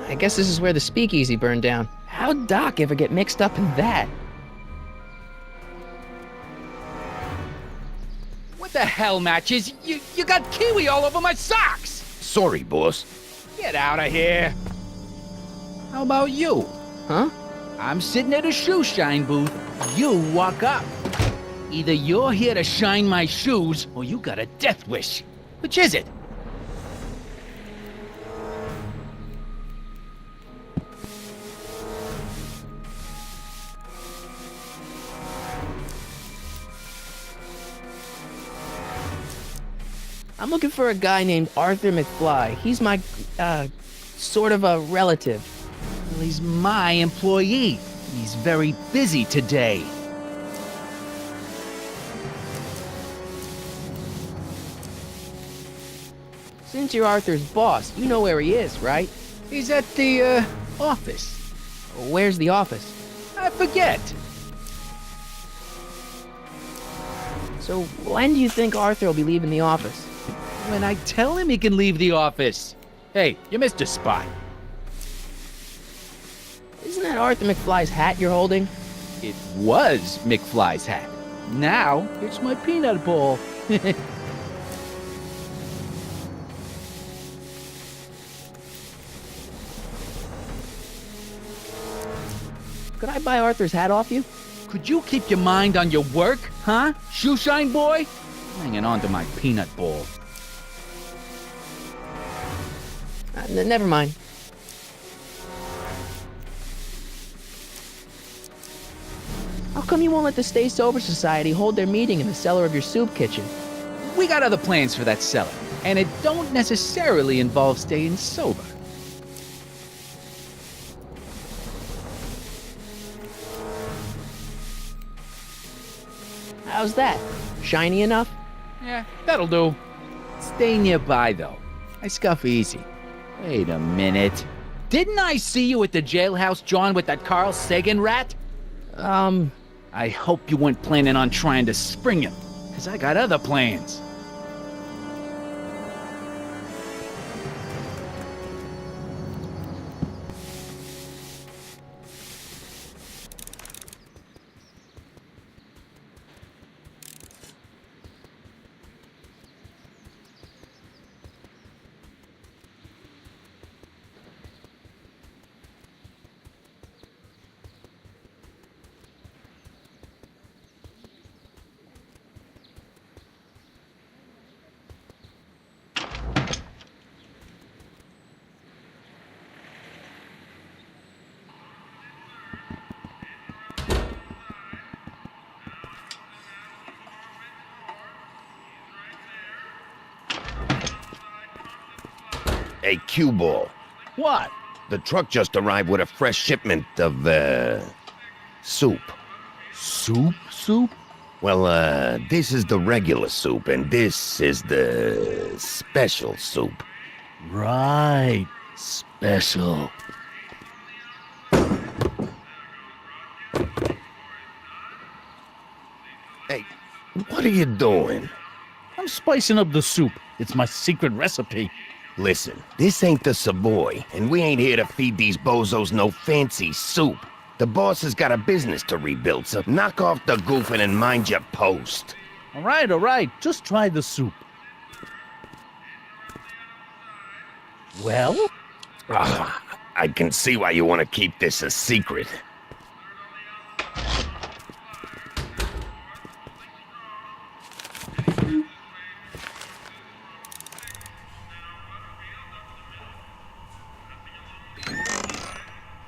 I guess this is where the speakeasy burned down. How'd Doc ever get mixed up in that? What the hell, Matches? You got kiwi all over my socks! Sorry, boss. Get out of here. How about you? Huh? I'm sitting at a shoe shine booth. You walk up. Either you're here to shine my shoes, or you got a death wish. Which is it? I'm looking for a guy named Arthur McFly. He's my, sort of a relative. Well, he's my employee. He's very busy today. Since you're Arthur's boss, you know where he is, right? He's at the, office. Where's the office? I forget. So when do you think Arthur will be leaving the office? When I tell him he can leave the office. Hey, you missed a spot. Isn't that Arthur McFly's hat you're holding? It was McFly's hat. Now, it's my peanut ball. Could I buy Arthur's hat off you? Could you keep your mind on your work, huh? Shoeshine boy? Hanging on to my peanut ball. Never mind. How come you won't let the Stay Sober Society hold their meeting in the cellar of your soup kitchen? We got other plans for that cellar, and it don't necessarily involve staying sober. How's that? Shiny enough? Yeah, that'll do. Stay nearby, though. I scuff easy. Wait a minute. Didn't I see you at the jailhouse, John, with that Carl Sagan rat? I hope you weren't planning on trying to spring him, because I got other plans. Hey, cue ball. What? The truck just arrived with a fresh shipment of, soup. Soup? Well, this is the regular soup, and this is the special soup. Right. Special. Hey, what are you doing? I'm spicing up the soup. It's my secret recipe. Listen, this ain't the Savoy, and we ain't here to feed these bozos no fancy soup. The boss has got a business to rebuild, so knock off the goofing and mind your post. All right. Just try the soup. Well? I can see why you want to keep this a secret.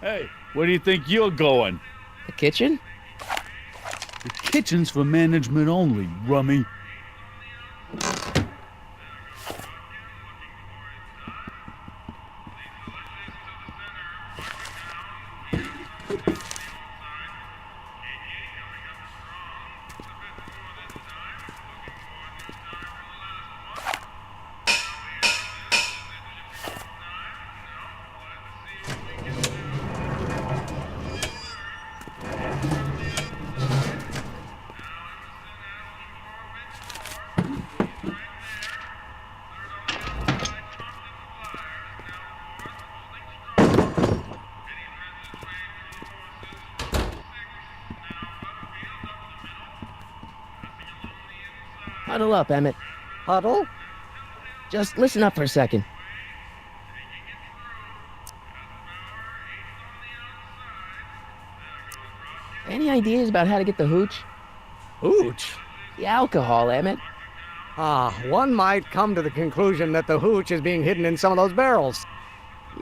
Hey, where do you think you're going? The kitchen? The kitchen's for management only, rummy. Huddle up, Emmett. Huddle? Just listen up for a second. Any ideas about how to get the hooch? Hooch? The alcohol, Emmett. One might come to the conclusion that the hooch is being hidden in some of those barrels.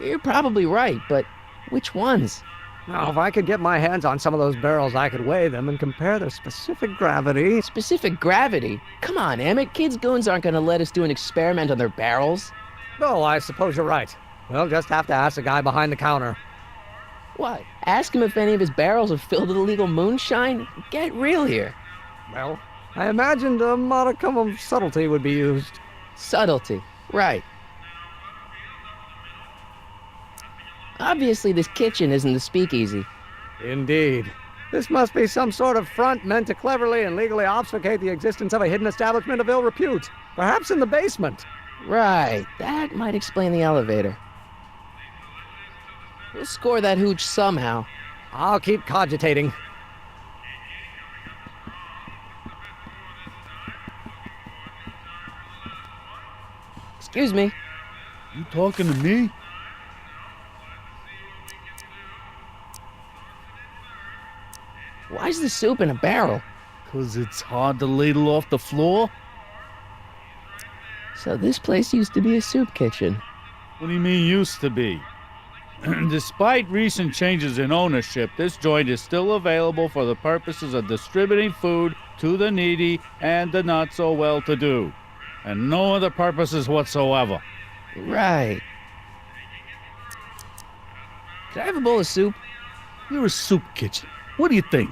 You're probably right, but which ones? Now, if I could get my hands on some of those barrels, I could weigh them and compare their specific gravity. Specific gravity? Come on, Emmett. Kids' goons aren't going to let us do an experiment on their barrels. Oh, I suppose you're right. We'll just have to ask the guy behind the counter. What? Ask him if any of his barrels are filled with illegal moonshine? Get real here. Well, I imagined a modicum of subtlety would be used. Subtlety. Right. Obviously, this kitchen isn't the speakeasy. Indeed. This must be some sort of front meant to cleverly and legally obfuscate the existence of a hidden establishment of ill repute. Perhaps in the basement. Right. That might explain the elevator. We'll score that hooch somehow. I'll keep cogitating. Excuse me. You talking to me? Why's the soup in a barrel? 'Cause it's hard to ladle off the floor? So this place used to be a soup kitchen. What do you mean used to be? Despite recent changes in ownership, this joint is still available for the purposes of distributing food to the needy and the not-so-well-to-do. And no other purposes whatsoever. Right. Could I have a bowl of soup? You're a soup kitchen. What do you think?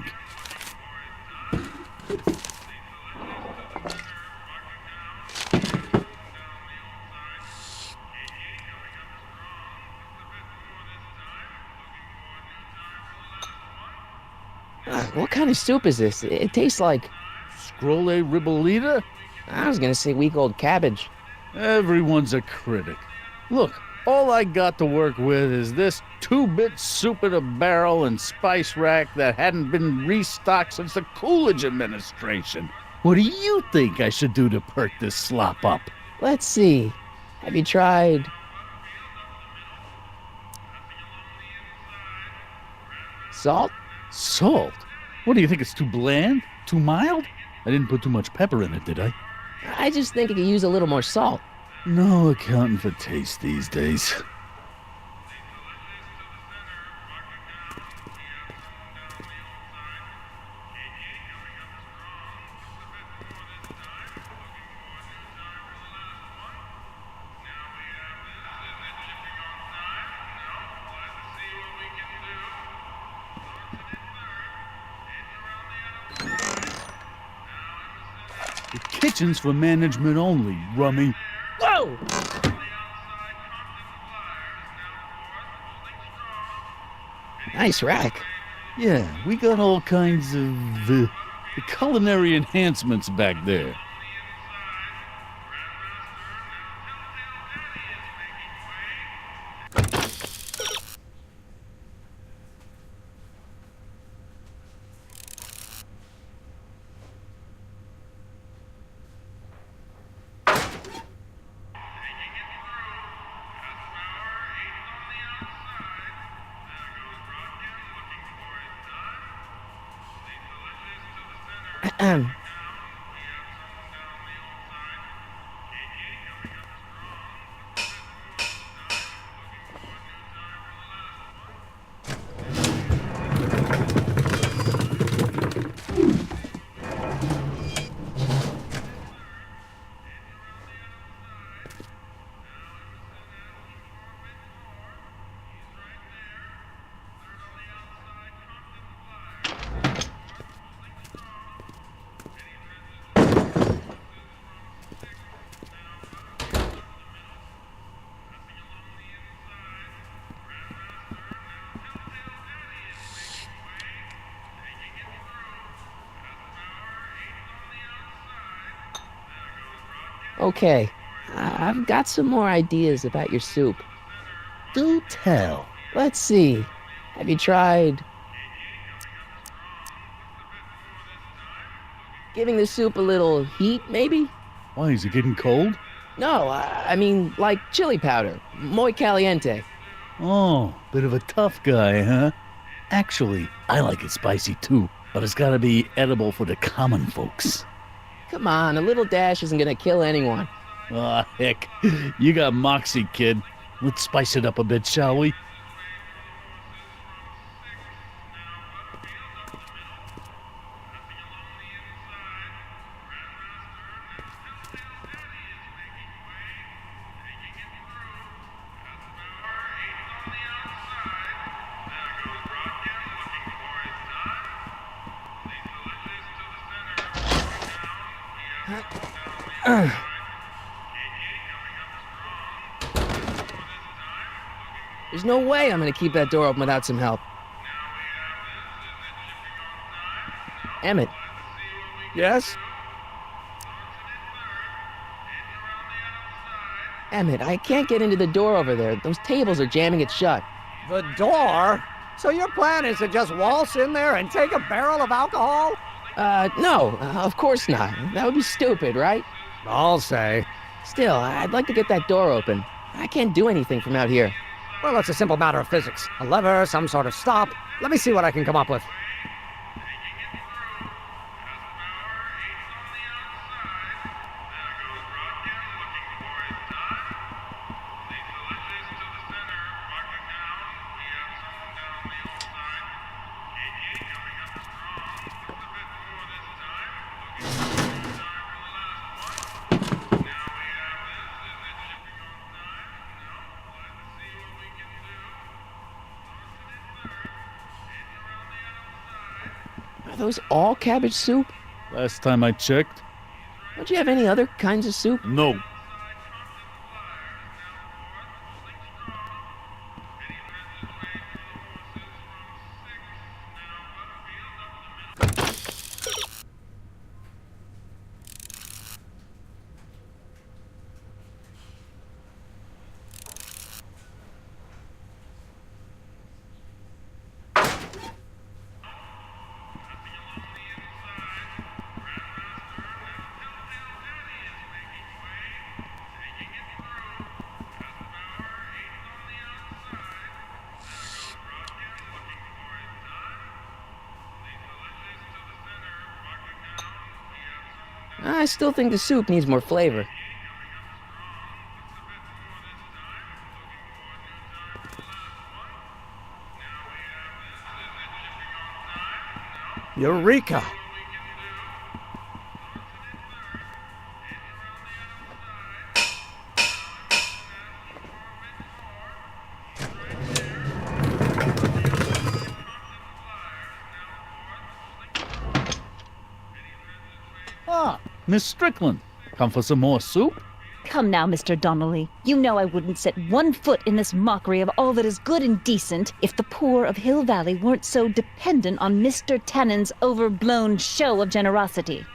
What kind of soup is this? It tastes like... Scrolle ribolita? I was gonna say week-old cabbage. Everyone's a critic. Look, all I got to work with is this 2-bit soup in a barrel and spice rack that hadn't been restocked since the Coolidge administration. What do you think I should do to perk this slop up? Let's see. Have you tried... salt? Salt? What do you think, it's too bland? Too mild? I didn't put too much pepper in it, did I? I just think it could use a little more salt. No accounting for taste these days. The kitchen's for management only, rummy. Whoa! Nice rack. Yeah, we got all kinds of culinary enhancements back there. Okay, I've got some more ideas about your soup. Do tell. Let's see. Have you tried... Giving the soup a little heat, maybe? Why, is it getting cold? No, I mean, like chili powder. Muy caliente. Oh, bit of a tough guy, huh? Actually, I like it spicy too, but it's gotta be edible for the common folks. Come on, a little dash isn't gonna kill anyone. Ah, heck, you got moxie, kid. Let's spice it up a bit, shall we? There's no way I'm gonna keep that door open without some help. Emmett, Yes? Emmett, I can't get into the door over there. Those tables are jamming it shut. The door? So your plan is to just waltz in there and take a barrel of alcohol? No, of course not. That would be stupid, right? I'll say. Still, I'd like to get that door open. I can't do anything from out here. Well, it's a simple matter of physics. A lever, some sort of stop. Let me see what I can come up with. Are those all cabbage soup? Last time I checked, Don't you have any other kinds of soup? no. I still think the soup needs more flavor. Eureka! Ah, Miss Strickland, come for some more soup? Come now, Mr. Donnelly. You know I wouldn't set one foot in this mockery of all that is good and decent if the poor of Hill Valley weren't so dependent on Mr. Tannen's overblown show of generosity.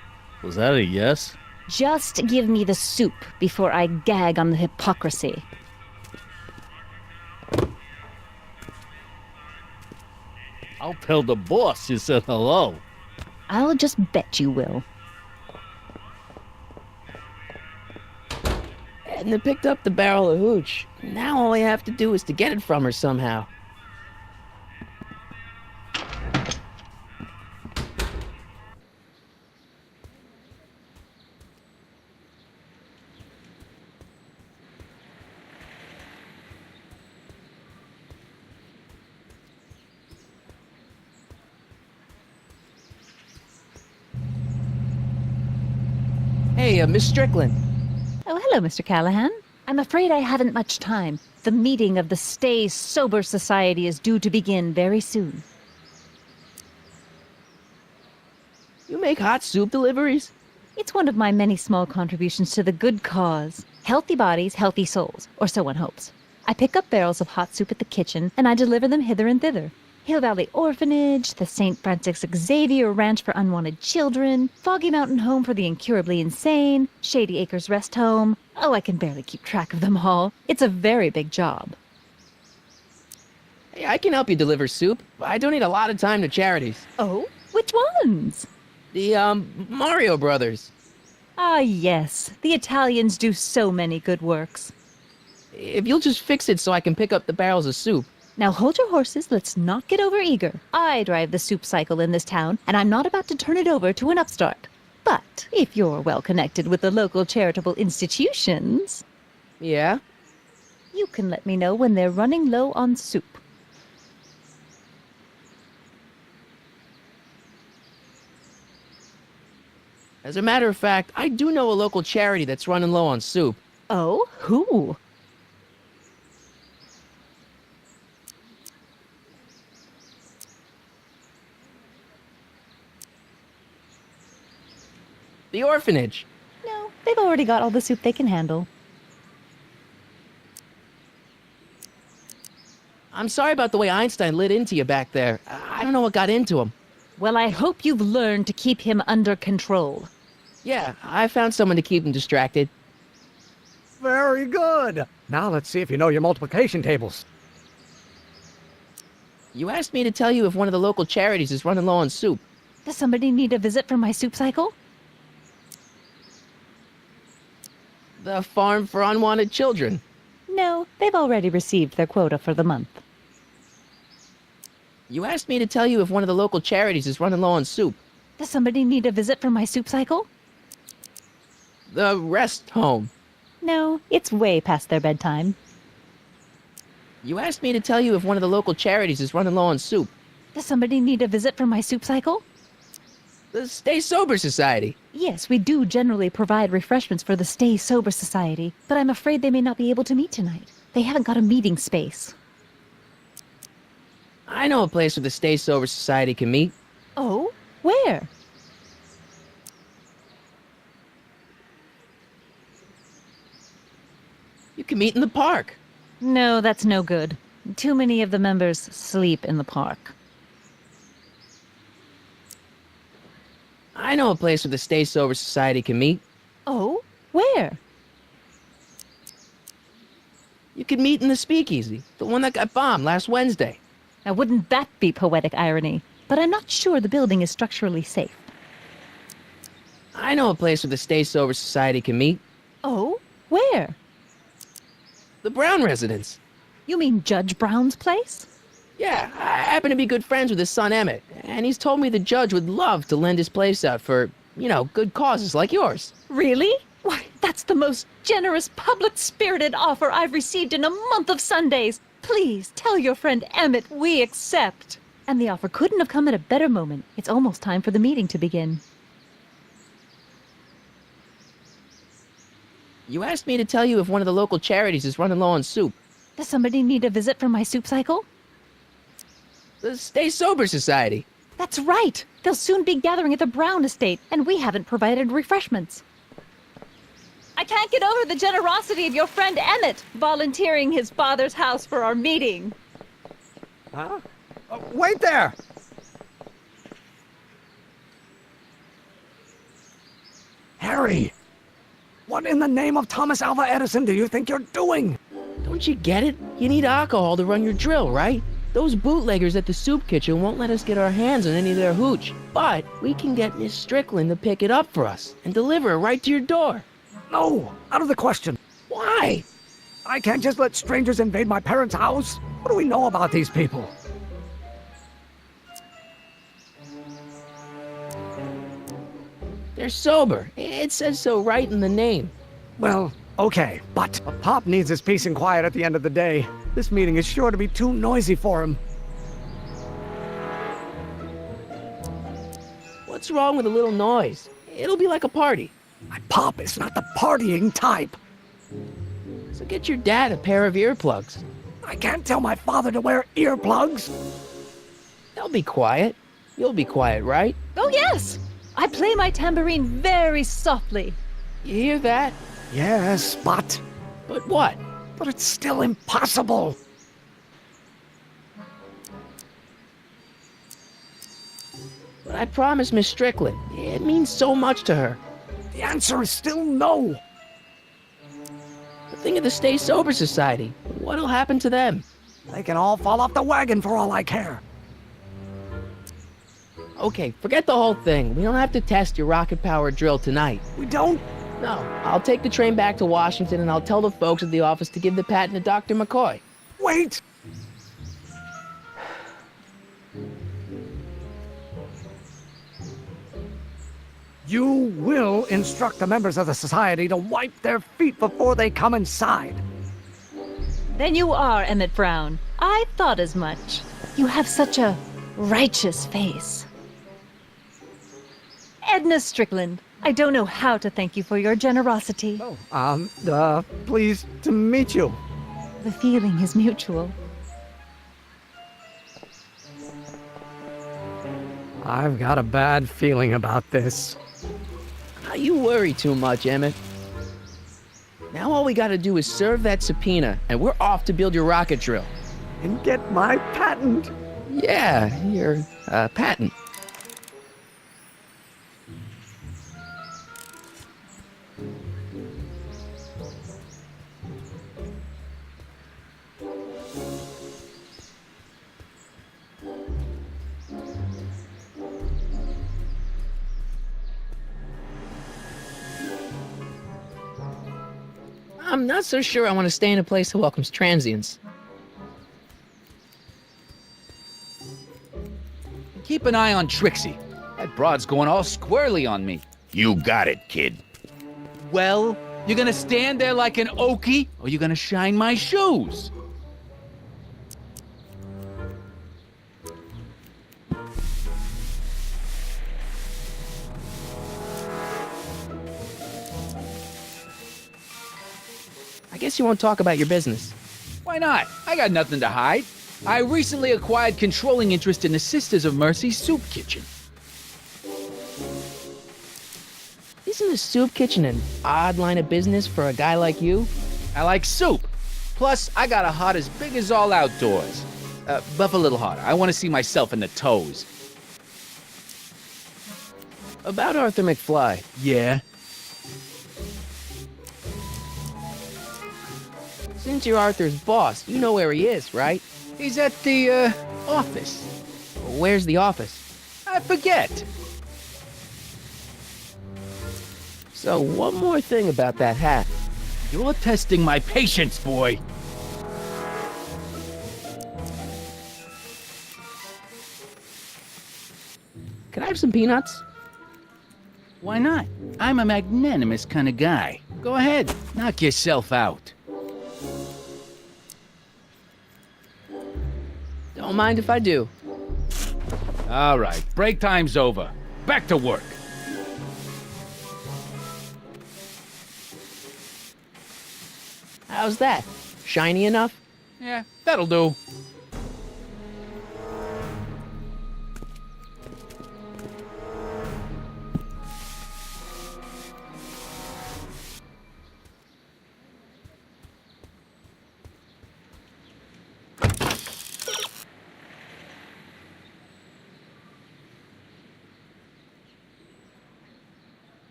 Was that a yes? Just give me the soup before I gag on the hypocrisy. I'll tell the boss you said hello. I'll just bet you will. Edna picked up the barrel of hooch. Now all I have to do is to get it from her somehow. Hey, Miss Strickland. Oh, hello, Mr. Callahan. I'm afraid I haven't much time. The meeting of the Stay Sober Society is due to begin very soon. You make hot soup deliveries? It's one of my many small contributions to the good cause. Healthy bodies, healthy souls, or so one hopes. I pick up barrels of hot soup at the kitchen, and I deliver them hither and thither. Hill Valley Orphanage, the St. Francis Xavier Ranch for Unwanted Children, Foggy Mountain Home for the Incurably Insane, Shady Acres Rest Home. Oh, I can barely keep track of them all. It's a very big job. Hey, I can help you deliver soup. I donate a lot of time to charities. Oh, which ones? The, Mario Brothers. Ah, yes. The Italians do so many good works. If you'll just fix it so I can pick up the barrels of soup. Now hold your horses, let's not get overeager. I drive the soup cycle in this town, and I'm not about to turn it over to an upstart. But if you're well connected with the local charitable institutions, Yeah? you can let me know when they're running low on soup. As a matter of fact, I do know a local charity that's running low on soup. Oh, who? The orphanage. No, they've already got all the soup they can handle. I'm sorry about the way Einstein lit into you back there. I don't know what got into him. Well, I hope you've learned to keep him under control. Yeah, I found someone to keep him distracted. Very good. Now let's see if you know your multiplication tables. You asked me to tell you if one of the local charities is running low on soup. Does somebody need a visit from my soup cycle? The Farm for Unwanted Children. No, they've already received their quota for the month. You asked me to tell you if one of the local charities is running low on soup. Does somebody need a visit from my soup cycle? The Rest Home. No, it's way past their bedtime. You asked me to tell you if one of the local charities is running low on soup. Does somebody need a visit from my soup cycle? The Stay Sober Society. Yes, we do generally provide refreshments for the Stay Sober Society, but I'm afraid they may not be able to meet tonight. They haven't got a meeting space. I know a place where the Stay Sober Society can meet. Oh? Where? You can meet in the park. No, that's no good. Too many of the members sleep in the park. I know a place where the Stay Sober Society can meet. Oh? Where? You can meet in the Speakeasy, the one that got bombed last Wednesday. Now, wouldn't that be poetic irony? But I'm not sure the building is structurally safe. I know a place where the Stay Sober Society can meet. Oh? Where? The Brown residence. You mean Judge Brown's place? Yeah, I happen to be good friends with his son Emmett, and he's told me the judge would love to lend his place out for, good causes like yours. Really? Why, that's the most generous, public-spirited offer I've received in a month of Sundays. Please tell your friend Emmett we accept. And the offer couldn't have come at a better moment. It's almost time for the meeting to begin. You asked me to tell you if one of the local charities is running low on soup. Does somebody need a visit from my soup cycle? The Stay Sober Society. That's right. They'll soon be gathering at the Brown estate, and we haven't provided refreshments. I can't get over the generosity of your friend Emmett, volunteering his father's house for our meeting. Huh? Wait there! Harry! What in the name of Thomas Alva Edison do you think you're doing? Don't you get it? You need alcohol to run your drill, right? Those bootleggers at the soup kitchen won't let us get our hands on any of their hooch. But we can get Miss Strickland to pick it up for us and deliver it right to your door. No, out of the question. Why? I can't just let strangers invade my parents' house. What do we know about these people? They're sober. It says so right in the name. Well, okay, but Pop needs his peace and quiet at the end of the day. This meeting is sure to be too noisy for him. What's wrong with a little noise? It'll be like a party. My Pop is not the partying type. So get your dad a pair of earplugs. I can't tell my father to wear earplugs. They'll be quiet. You'll be quiet, right? Oh, yes! I play my tambourine very softly. You hear that? Yes, but But what? it's still impossible. But I promised Miss Strickland. It means so much to her. The answer is still no. But think of the Stay Sober Society. What'll happen to them? They can all fall off the wagon for all I care. Okay, forget the whole thing. We don't have to test your rocket-powered drill tonight. We don't? No, I'll take the train back to Washington and I'll tell the folks at the office to give the patent to Dr. McCoy. Wait! You will instruct the members of the society to wipe their feet before they come inside. Then you are Emmett Brown. I thought as much. You have such a righteous face. Edna Strickland, I don't know how to thank you for your generosity. Pleased to meet you. The feeling is mutual. I've got a bad feeling about this. You worry too much, Emmett. Now all we gotta do is serve that subpoena, and we're off to build your rocket drill. And get my patent. Yeah, your, patent. I'm not so sure I want to stay in a place that welcomes transients. Keep an eye on Trixie. That broad's going all squirrely on me. You got it, kid. Well, you gonna stand there like an okie, or you gonna shine my shoes? I guess you won't talk about your business. Why not? I got nothing to hide. I recently acquired controlling interest in the Sisters of Mercy soup kitchen. Isn't a soup kitchen an odd line of business for a guy like you? I like soup. Plus, I got a heart as big as all outdoors. Buff a little harder. I want to see myself in the toes. About Arthur McFly. Yeah? Since you're Arthur's boss, you know where he is, right? He's at the, office. Where's the office? I forget. So, one more thing about that hat. You're testing my patience, boy. Can I have some peanuts? Why not? I'm a magnanimous kind of guy. Go ahead, knock yourself out. Don't mind if I do. All right, break time's over. Back to work. How's that? Shiny enough? Yeah, that'll do.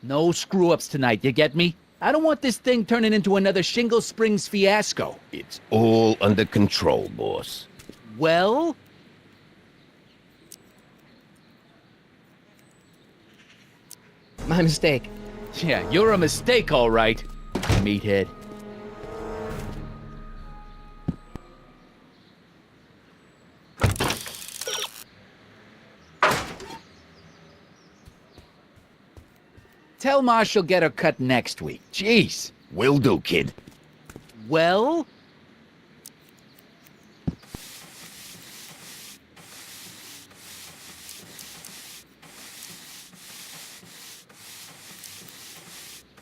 No screw-ups tonight, you get me? I don't want this thing turning into another Shingle Springs fiasco. It's all under control, boss. Well? My mistake. Yeah, you're a mistake, all right, meathead. Tell Ma she'll get her cut next week. Jeez. Will do, kid. Well?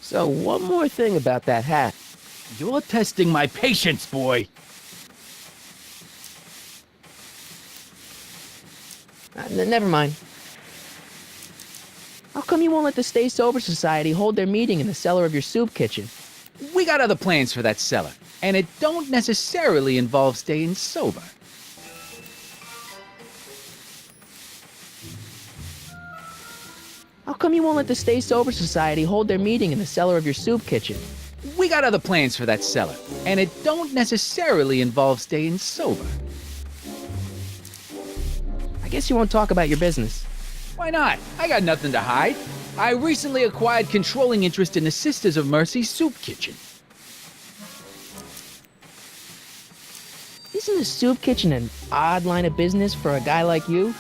So one more thing about that hat. You're testing my patience, boy. Never mind. How come you won't let the Stay Sober Society hold their meeting in the cellar of your soup kitchen? We got other plans for that cellar, and it don't necessarily involve staying sober. How come you won't let the Stay Sober Society hold their meeting in the cellar of your soup kitchen? We got other plans for that cellar, and it don't necessarily involve staying sober. I guess you won't talk about your business. Why not? I got nothing to hide. I recently acquired controlling interest in the Sisters of Mercy soup kitchen. Isn't a soup kitchen an odd line of business for a guy like you?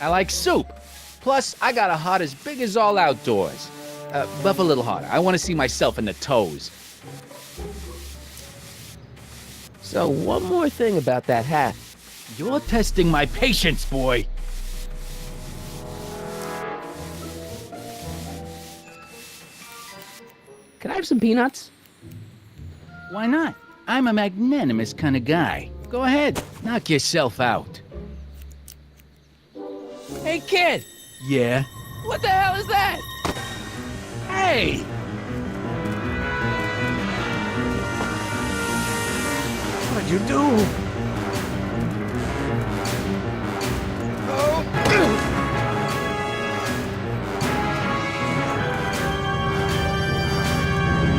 I like soup. Plus, I got a heart as big as all outdoors. Buff a little harder. I want to see myself in the toes. So one more thing about that hat. You're testing my patience, boy. Can I have some peanuts? Why not? I'm a magnanimous kind of guy. Go ahead, knock yourself out. Hey kid! Yeah? What the hell is that? Hey! What'd you do?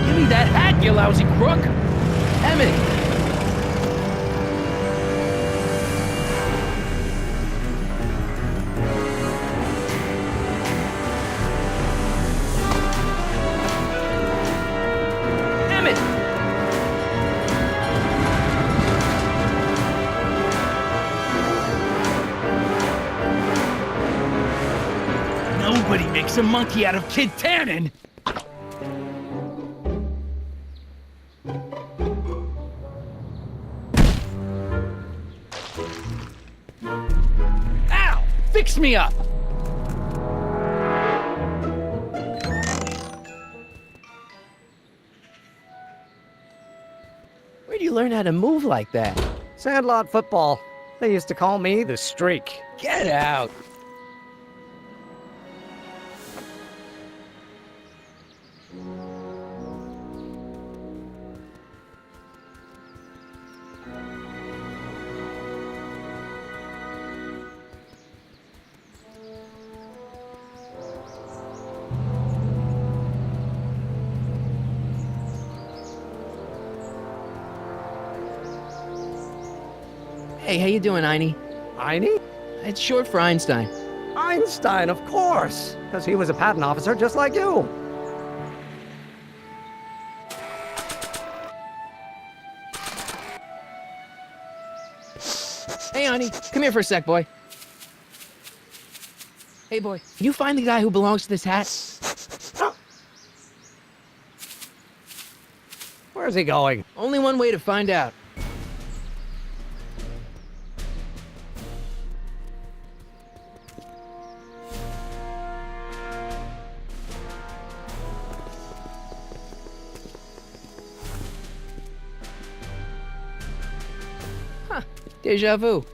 Give me that hat, you lousy crook! Emmett! Emmett! Nobody makes a monkey out of Kid Tannen! Ow! Fix me up! Where'd you learn how to move like that? Sandlot football. They used to call me the Streak. Get out! Hey, how you doing, Einie? Einie? It's short for Einstein. Einstein, of course. Because he was a patent officer just like you. Hey, Einie, come here for a sec, boy. Hey, boy, can you find the guy who belongs to this hat? Where's he going? Only one way to find out. Huh, deja vu.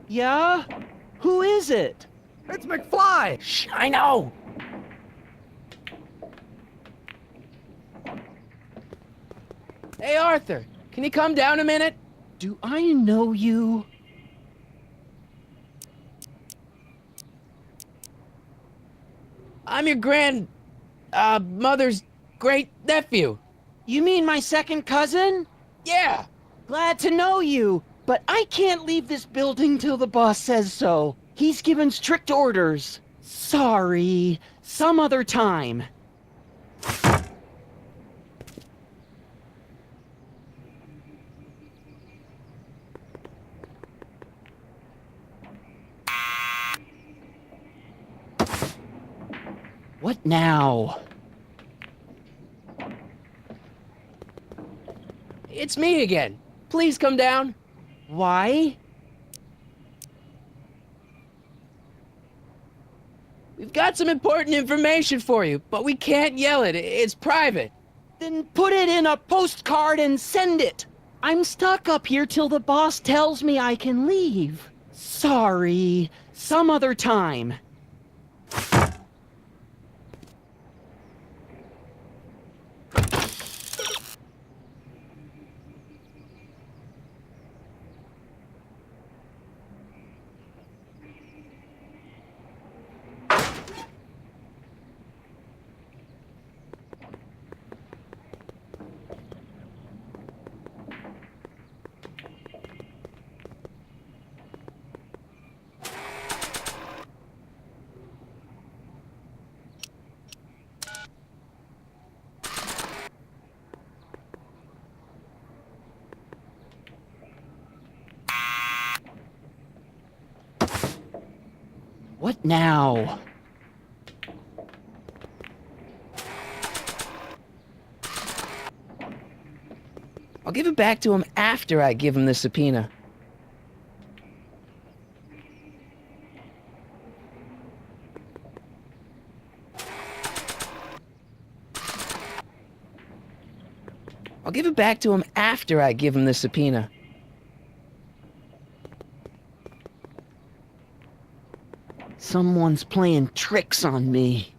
Yeah? Who is it? It's McFly! Shh, I know! Hey, Arthur, can you come down a minute? Do I know you? I'm your mother's great nephew. You mean my second cousin? Yeah. Glad to know you, but I can't leave this building till the boss says so. He's given strict orders. Sorry, some other time. What now? It's me again. Please come down. Why? We've got some important information for you, but we can't yell it. It's private. Then put it in a postcard and send it. I'm stuck up here till the boss tells me I can leave. Sorry, some other time. What now? I'll give it back to him after I give him the subpoena. I'll give it back to him after I give him the subpoena. Someone's playing tricks on me.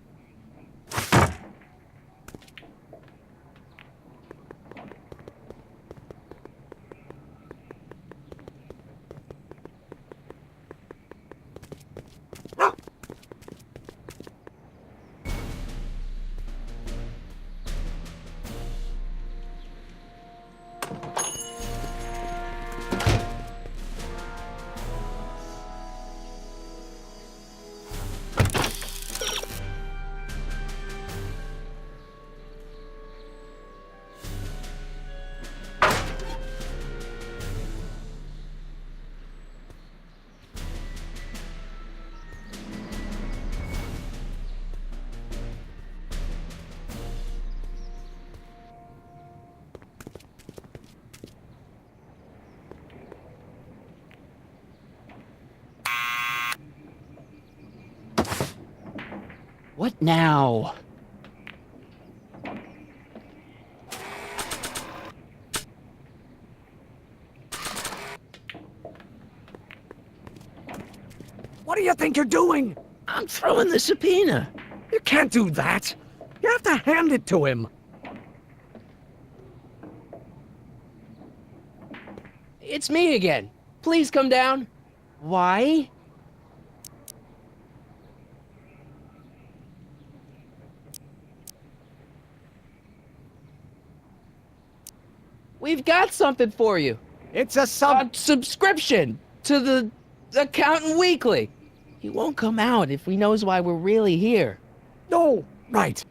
What now? What do you think you're doing? I'm throwing the subpoena. You can't do that. You have to hand it to him. It's me again. Please come down. Why? We've got something for you. It's a A subscription to the Accountant Weekly. He won't come out if he knows why we're really here. Oh, right.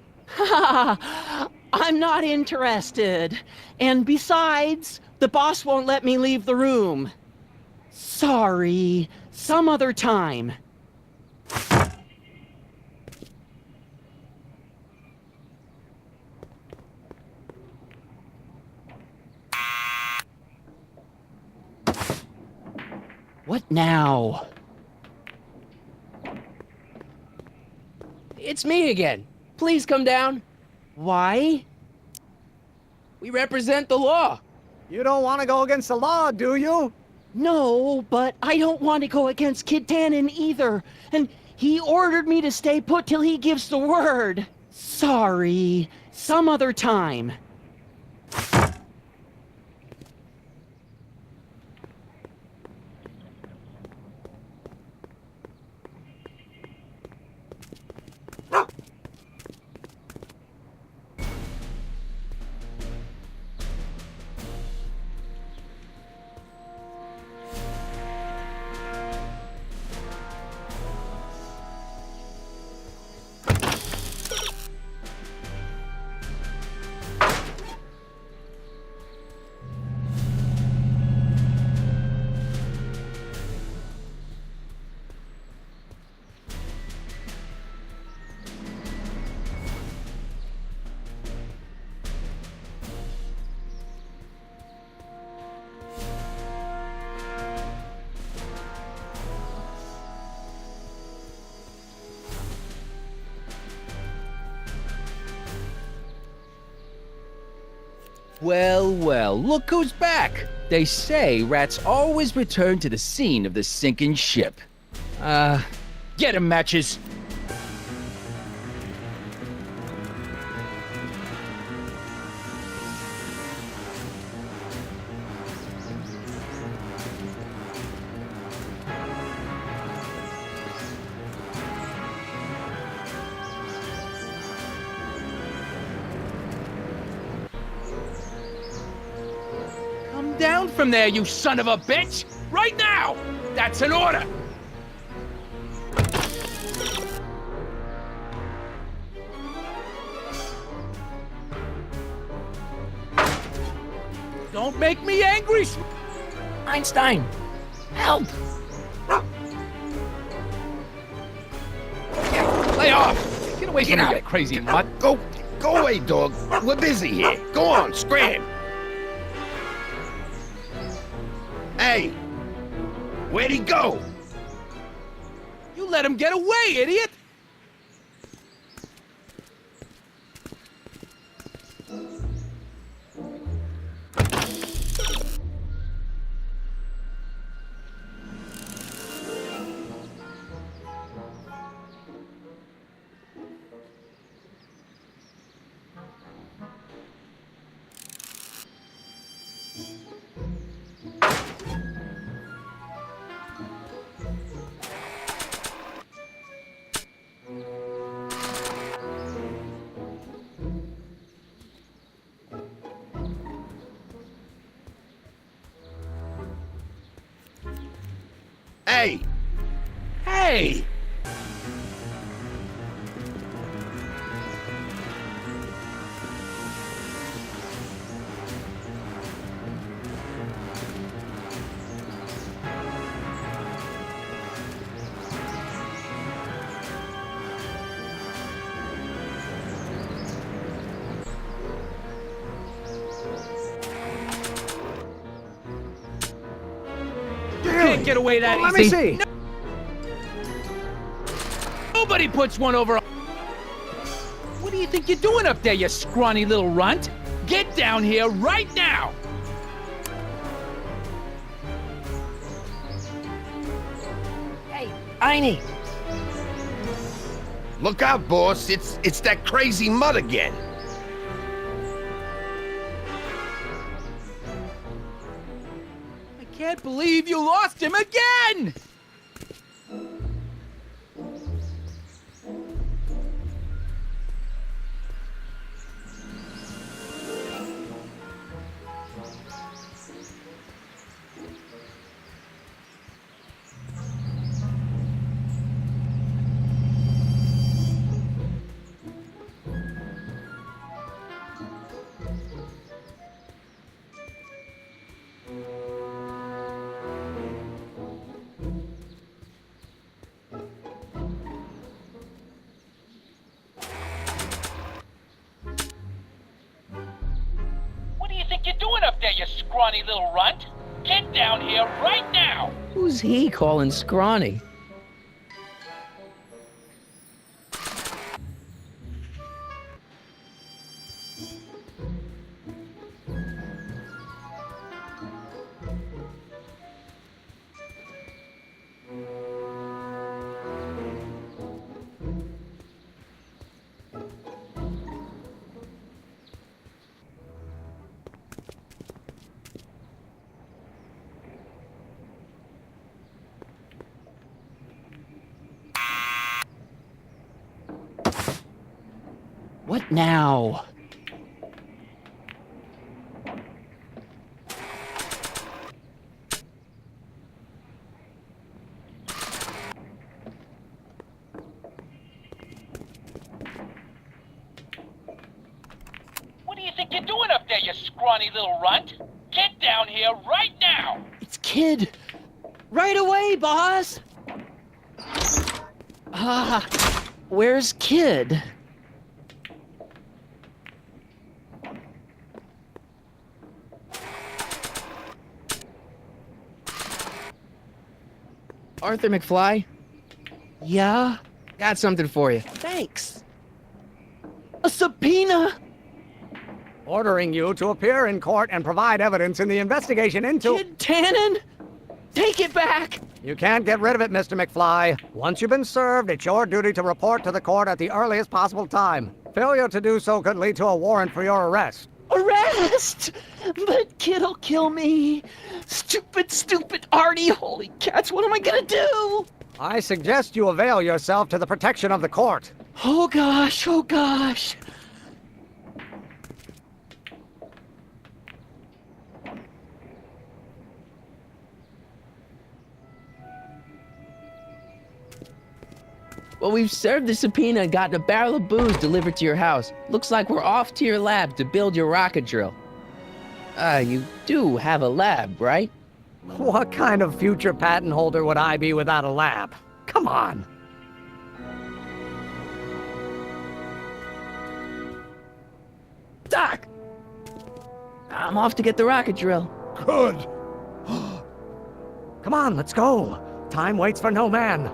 I'm not interested. And besides, the boss won't let me leave the room. Sorry, some other time. What now? It's me again. Please come down. Why? We represent the law. You don't want to go against the law, do you? No, but I don't want to go against Kid Tannen either. And he ordered me to stay put till he gives the word. Sorry, some other time. Well, well, look who's back. They say rats always return to the scene of the sinking ship. Get 'em, Matches. Come down from there, you son of a bitch! Right now! That's an order! Don't make me angry! Einstein, help! Lay off! Get away from me, you crazy mutt! Go away, dog. We're busy here. Go on, scram. Hey, where'd he go? You let him get away, idiot! Hey, Hey! Can't get away that Let me easy. see. Nobody puts one over. What do you think you're doing up there, you scrawny little runt? Get down here right now! Hey, Einie! look out, boss. It's that crazy mutt again. I can't believe you lost him again! What do you think you're doing up there, you scrawny little runt? Get down here right now! Who's he calling scrawny? What now? What do you think you're doing up there, you scrawny little runt? Get down here right now! It's Kid. Right away, boss. Where's Kid? Arthur McFly? Yeah? Got something for you. Thanks. A subpoena? ordering you to appear in court and provide evidence in the investigation into... Kid Tannen, take it back! You can't get rid of it, Mr. McFly. Once you've been served, it's your duty to report to the court at the earliest possible time. Failure to do so could lead to a warrant for your arrest. Arrest! But Kid'll kill me. Stupid Artie. Holy cats, what am I gonna do? I suggest you avail yourself to the protection of the court. Oh gosh, oh gosh. Well, we've served the subpoena and gotten a barrel of booze delivered to your house. Looks like we're off to your lab to build your rocket drill. You do have a lab, right? What kind of future patent holder would I be without a lab? Come on. Doc! I'm off to get the rocket drill. Good. Come on, let's go. Time waits for no man.